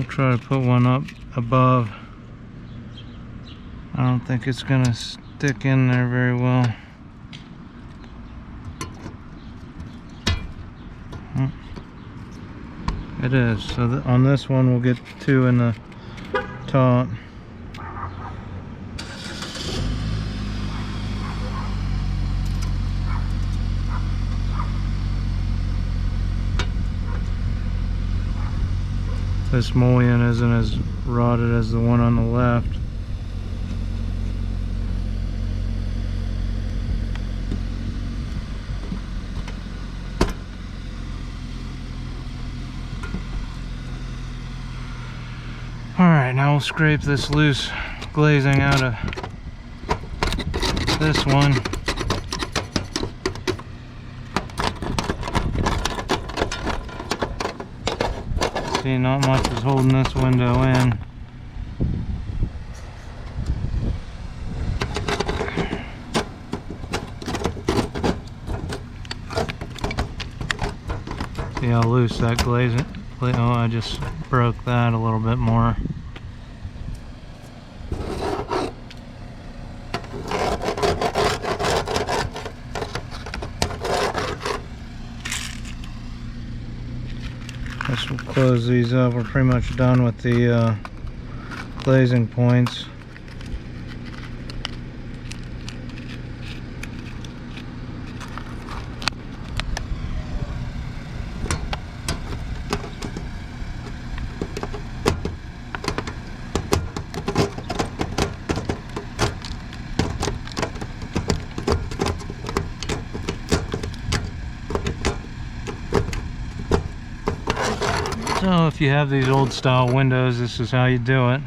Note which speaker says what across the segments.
Speaker 1: We'll try to put one up above. I don't think it's gonna stick in there very well. It is. So on this one we'll get 2 in the top. This mullion isn't as rotted as the one on the left. Alright, now we'll scrape this loose glazing out of this one. See, not much is holding this window in. See how loose that glazing. Oh, I just broke that a little bit more. Guess we'll close these up. We're pretty much done with the glazing points. So if you have these old style windows, this is how you do it.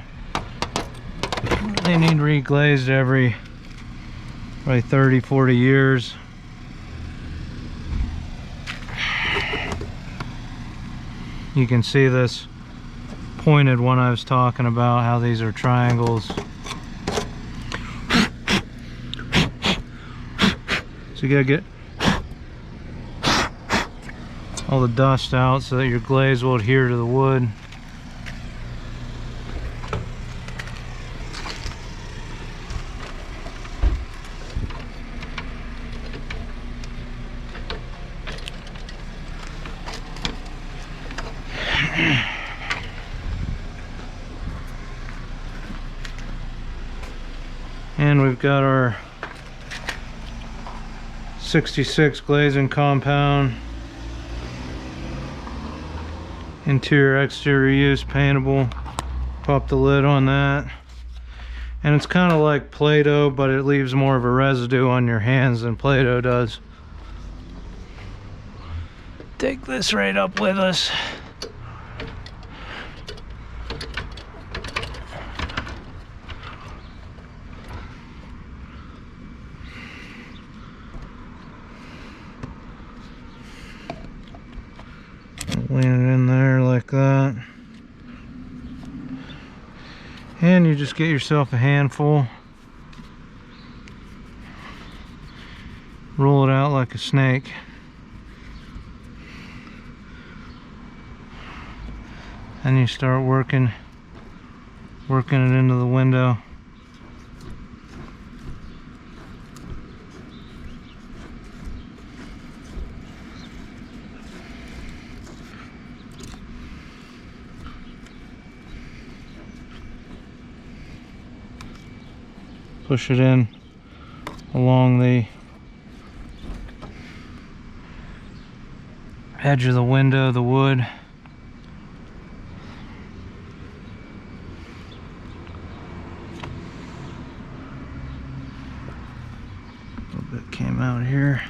Speaker 1: They need reglazed every 30-40 years. You can see this pointed one I was talking about, how these are triangles. So you gotta get all the dust out so that your glaze will adhere to the wood. And we've got our 66 glazing compound. Interior exterior use paintable. Pop the lid on that, and it's kind of like Play-Doh, but it leaves more of a residue on your hands than Play-Doh does. Take this right up with us. Lean it in there like that, and you just get yourself a handful, roll it out like a snake, and you start working it into the window. Push it in along the edge of the window, the wood. A little bit came out here.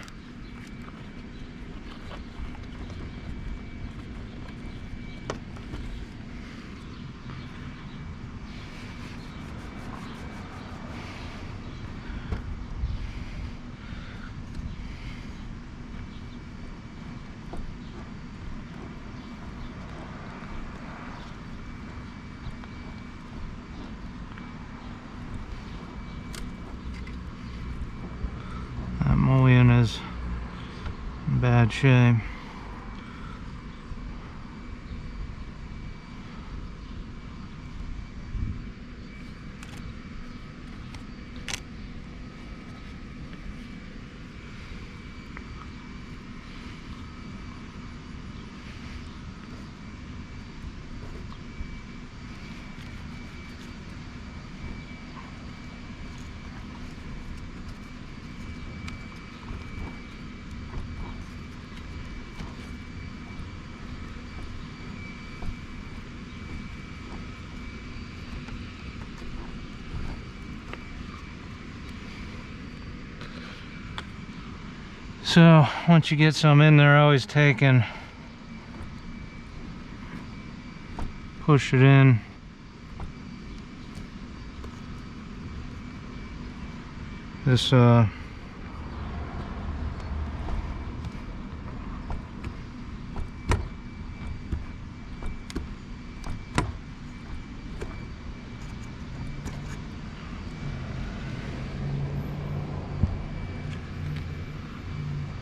Speaker 1: That mullion is in bad shape. So once you get some in there, I always take and push it in. This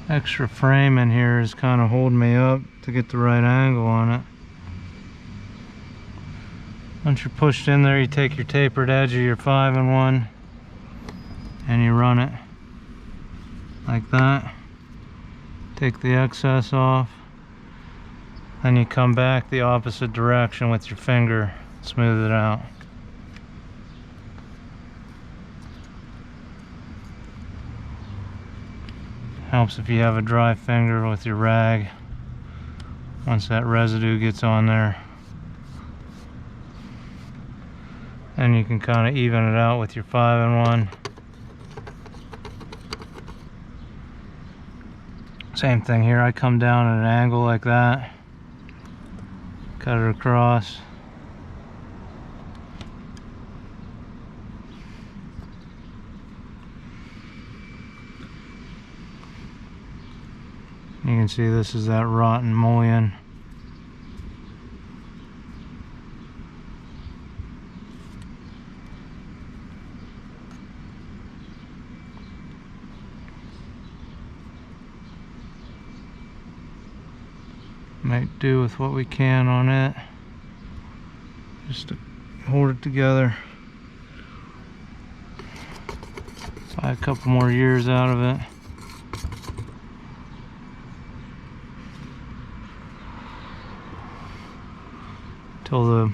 Speaker 1: extra frame in here is kind of holding me up to get the right angle on it. Once you're pushed in there, you take your tapered edge of your 5-in-1 and you run it like that. Take the excess off, then you come back the opposite direction with your finger, smooth it out. Helps if you have a dry finger with your rag. Once that residue gets on there, then you can kind of even it out with your 5-in-1. Same thing here, I come down at an angle like that, cut it across. You can see this is that rotten mullion. Make do with what we can on it, just to hold it together. Buy a couple more years out of it. Till the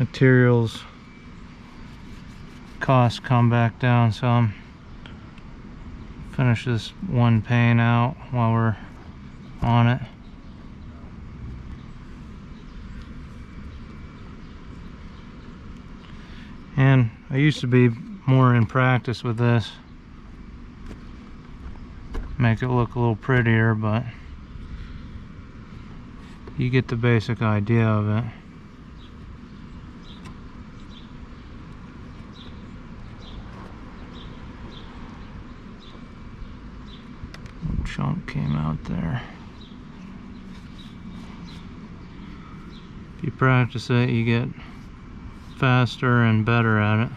Speaker 1: materials costs come back down some. Finish this one pane out while we're on it. And I used to be more in practice with this, make it look a little prettier, but you get the basic idea of it. Chunk came out there. If you practice it, you get faster and better at it.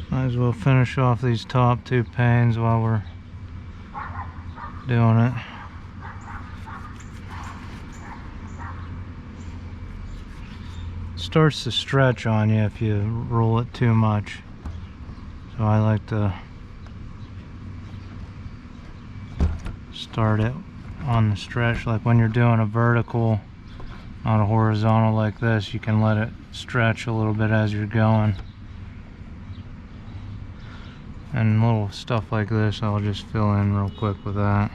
Speaker 1: Might as well finish off these top two panes while we're doing it. It starts to stretch on you if you roll it too much, so I like to start it on the stretch. Like when you're doing a vertical, not a horizontal like this, you can let it stretch a little bit as you're going. And little stuff like this, I'll just fill in real quick with that.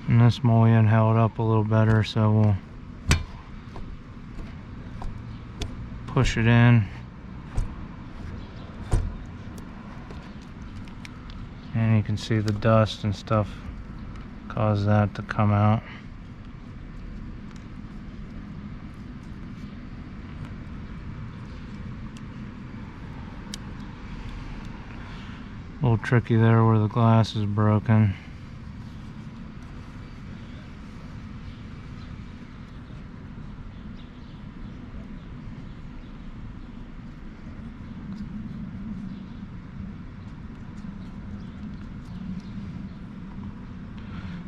Speaker 1: And this mullion held up a little better, so we'll push it in. And you can see the dust and stuff cause that to come out. A little tricky there where the glass is broken.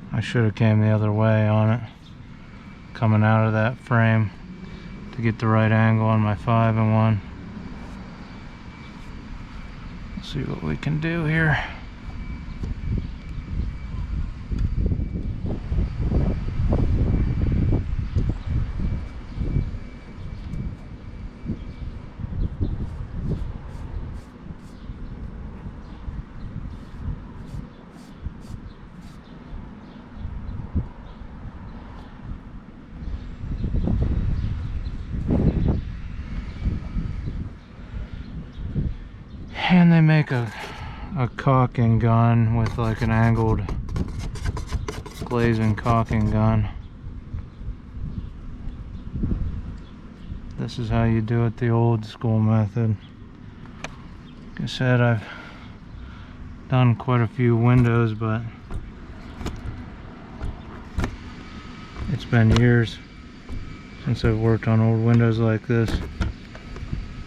Speaker 1: I should have came the other way on it. coming out of that frame to get the right angle on my 5-in-1. Let's see what we can do here. And they make a caulking gun with like an angled glazing caulking gun. This is how you do it the old school method. Like I said, I've done quite a few windows, but it's been years since I've worked on old windows like this.